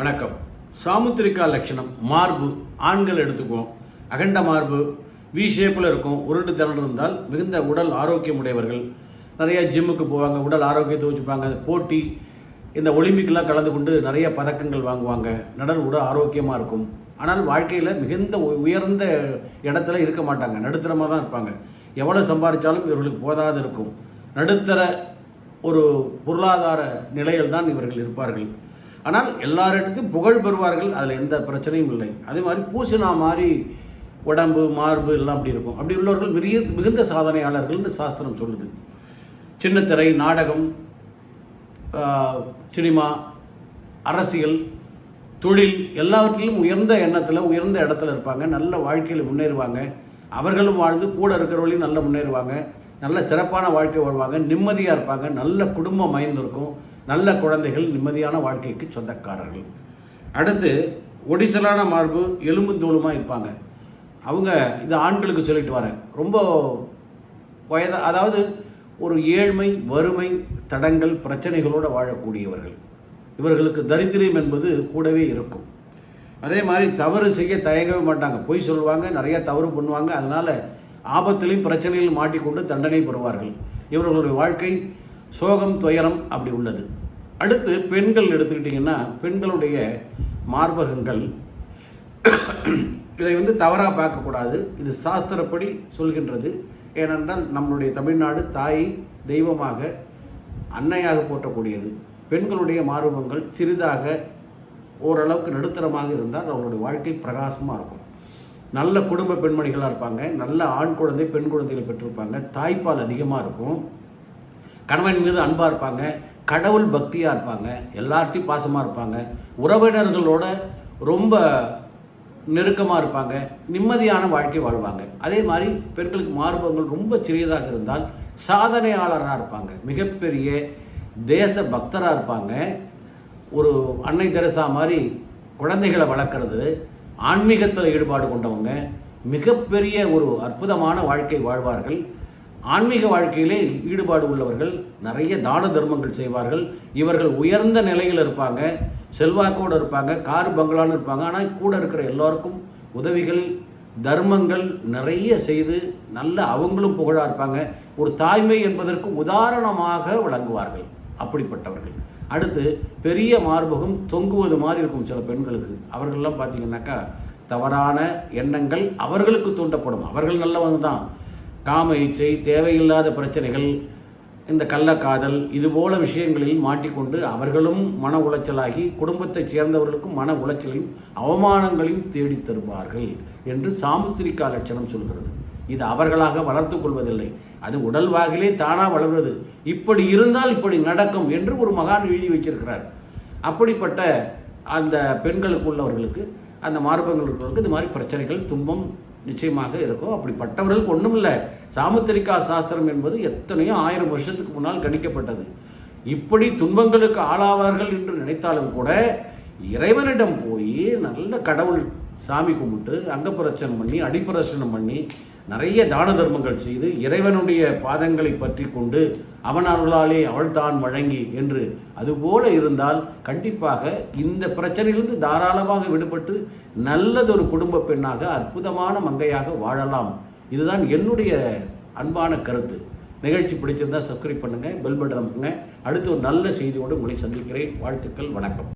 வணக்கம். சாமுத்திரிகா லட்சணம் மார்பு ஆண்கள் எடுத்துக்குவோம். அகண்ட மார்பு வி ஷேப்பில் இருக்கும். உருண்டு திரண்டு இருந்தால் மிகுந்த உடல் ஆரோக்கியம் உடையவர்கள். நிறைய ஜிம்முக்கு போவாங்க, உடல் ஆரோக்கியத்தை வச்சுப்பாங்க. போட்டி இந்த ஒலிம்பிக்கெலாம் கலந்து கொண்டு நிறைய பதக்கங்கள் வாங்குவாங்க. உடல் ஆரோக்கியமாக இருக்கும். ஆனால் வாழ்க்கையில் மிகுந்த உயர்ந்த இடத்துல இருக்க மாட்டாங்க. நடுத்தரமாக தான் இருப்பாங்க. எவ்வளோ சம்பாதிச்சாலும் இவர்களுக்கு போதாது இருக்கும். நடுத்தர ஒரு பொருளாதார நிலையில் தான் இவர்கள் இருப்பார்கள். ஆனால் எல்லாரிடத்தையும் புகழ் பெறுவார்கள். அதில் எந்த பிரச்சனையும் இல்லை. அதே மாதிரி பூசினா மாதிரி உடம்பு மார்பு எல்லாம் அப்படி இருக்கும். அப்படி உள்ளவர்கள் மிகுந்த சாதனையாளர்கள்னு சாஸ்திரம் சொல்லுது. சின்ன திரை, நாடகம், சினிமா, அரசியல், தொழில் எல்லாவற்றிலும் உயர்ந்த எண்ணத்தில் உயர்ந்த இடத்துல இருப்பாங்க. நல்ல வாழ்க்கையில் முன்னேறுவாங்க. அவர்களும் வாழ்ந்து கூட இருக்கிறவர்களையும் நல்ல முன்னேறுவாங்க. நல்ல சிறப்பான வாழ்க்கை வாழ்வாங்க. நிம்மதியாக இருப்பாங்க. நல்ல குடும்பம் அமைந்திருக்கும். நல்ல குழந்தைகள், நிம்மதியான வாழ்க்கைக்கு சொந்தக்காரர்கள். அடுத்து ஒடிசலான மார்பு எலும்புந்தோளுமாக இருப்பாங்க. அவங்க இது ஆண்களுக்கு சொல்லிட்டு வரேன். ரொம்ப அதாவது ஒரு ஏழ்மை, வறுமை, தடங்கள், பிரச்சனைகளோடு வாழக்கூடியவர்கள். இவர்களுக்கு தரித்திரம் என்பது கூடவே இருக்கும். அதே மாதிரி தவறு செய்ய தயங்கவே மாட்டாங்க. பொய் சொல்லுவாங்க, நிறைய தவறு பண்ணுவாங்க. அதனால் ஆபத்திலையும் பிரச்சனையிலும் மாட்டிக்கொண்டு தண்டனை பெறுவார்கள். இவர்களுடைய வாழ்க்கை சோகம், துயரம் அப்படி உள்ளது. அடுத்து பெண்கள் எடுத்துக்கிட்டிங்கன்னா பெண்களுடைய மார்பகங்கள் இதை தவறாக பார்க்கக்கூடாது. இது சாஸ்திரப்படி சொல்கின்றது. ஏனென்றால் நம்முடைய தமிழ்நாடு தாயை தெய்வமாக அன்னையாக போற்றக்கூடியது. பெண்களுடைய மார்பகங்கள் சிறிதாக ஓரளவுக்கு நடுத்தரமாக இருந்தால் அவர்களுடைய வாழ்க்கை பிரகாசமாக இருக்கும். நல்ல குடும்ப பெண்மணிகளாக இருப்பாங்க. நல்ல ஆண் குழந்தை, பெண் குழந்தைகளை பெற்றிருப்பாங்க. தாய்ப்பால் அதிகமாக இருக்கும். கணவன் மீது அன்பாக இருப்பாங்க. கடவுள் பக்தியாக இருப்பாங்க. எல்லார்ட்டையும் பாசமாக இருப்பாங்க. உறவினர்களோட ரொம்ப நெருக்கமாக இருப்பாங்க. நிம்மதியான வாழ்க்கை வாழ்வாங்க. அதே மாதிரி பெண்களுக்கு மார்பகங்கள் ரொம்ப சிறியதாக இருந்தால் சாதனையாளராக இருப்பாங்க. மிகப்பெரிய தேச பக்தராக இருப்பாங்க. ஒரு அன்னை தெரசா மாதிரி குழந்தைகளை வளர்க்குறது, ஆன்மீகத்தில் ஈடுபாடு கொண்டவங்க. மிகப்பெரிய ஒரு அற்புதமான வாழ்க்கை வாழ்வார்கள். ஆன்மீக வாழ்க்கையிலே ஈடுபாடு உள்ளவர்கள். நிறைய தான தர்மங்கள் செய்வார்கள். இவர்கள் உயர்ந்த நிலையில் இருப்பாங்க. செல்வாக்கோடு இருப்பாங்க. கார் பங்களான்னு இருப்பாங்க. ஆனால் கூட இருக்கிற எல்லோருக்கும் உதவிகள், தர்மங்கள் நிறைய செய்து நல்ல அவங்களும் புகழாக இருப்பாங்க. ஒரு தாய்மை என்பதற்கு உதாரணமாக விளங்குவார்கள். அப்படிப்பட்டவர்கள். அடுத்து பெரிய மார்பகம் தொங்குவது மாதிரி இருக்கும் சில பெண்களுக்கு. அவர்களெல்லாம் பார்த்தீங்கன்னாக்கா தவறான எண்ணங்கள் அவர்களுக்கு தூண்டப்படும். அவர்கள் நல்லவங்க தான். காம இச்சை, தேவையில்லாத பிரச்சனைகள், இந்த கள்ளக்காதல், இதுபோல விஷயங்களில் மாட்டிக்கொண்டு அவர்களும் மன உளைச்சலாகி குடும்பத்தைச் சேர்ந்தவர்களுக்கும் மன உளைச்சலையும் அவமானங்களையும் தேடி தருவார்கள் என்று சாமுத்திரிகா லட்சணம் சொல்கிறது. இது அவர்களாக வளர்த்து கொள்வதில்லை. அது உடல் வாகிலே தானாக வளர்வது. இப்படி இருந்தால் இப்படி நடக்கும் என்று ஒரு மகான் எழுதி வச்சிருக்கிறார். அப்படிப்பட்ட அந்த பெண்களுக்கு உள்ளவர்களுக்கு, அந்த மார்பகங்கள் இருக்கிறவர்களுக்கு இது மாதிரி பிரச்சனைகள், துன்பம் நிச்சயமாக இருக்கும். அப்படிப்பட்டவர்களுக்கு ஒன்றும் இல்லை. சாமுத்திரிகா சாஸ்திரம் என்பது எத்தனையோ 1000 வருஷத்துக்கு முன்னால் கணிக்கப்பட்டது. இப்படி துன்பங்களுக்கு ஆளாவார்கள் என்று நினைத்தாலும் கூட இறைவனிடம் போய் நல்ல கடவுள் சாமி கும்பிட்டு அங்கப்பிரச்சனை பண்ணி அடிப்பிரச்சனம் பண்ணி நிறைய தான தர்மங்கள் செய்து இறைவனுடைய பாதங்களை பற்றி கொண்டு அவன் அருளாலே அவள் தான் வழங்கி என்று அதுபோல இருந்தால் கண்டிப்பாக இந்த பிரச்சனையிலிருந்து தாராளமாக விடுபட்டு நல்லதொரு குடும்ப பெண்ணாக, அற்புதமான மங்கையாக வாழலாம். இதுதான் என்னுடைய அன்பான கருத்து. நிகழ்ச்சி பிடிச்சிருந்தால் சப்ஸ்கிரைப் பண்ணுங்கள், பெல் பட்டன் அமுக்குங்க. அடுத்து ஒரு நல்ல செய்தியோடு உங்களை சந்திக்கிறேன். வாழ்த்துக்கள். வணக்கம்.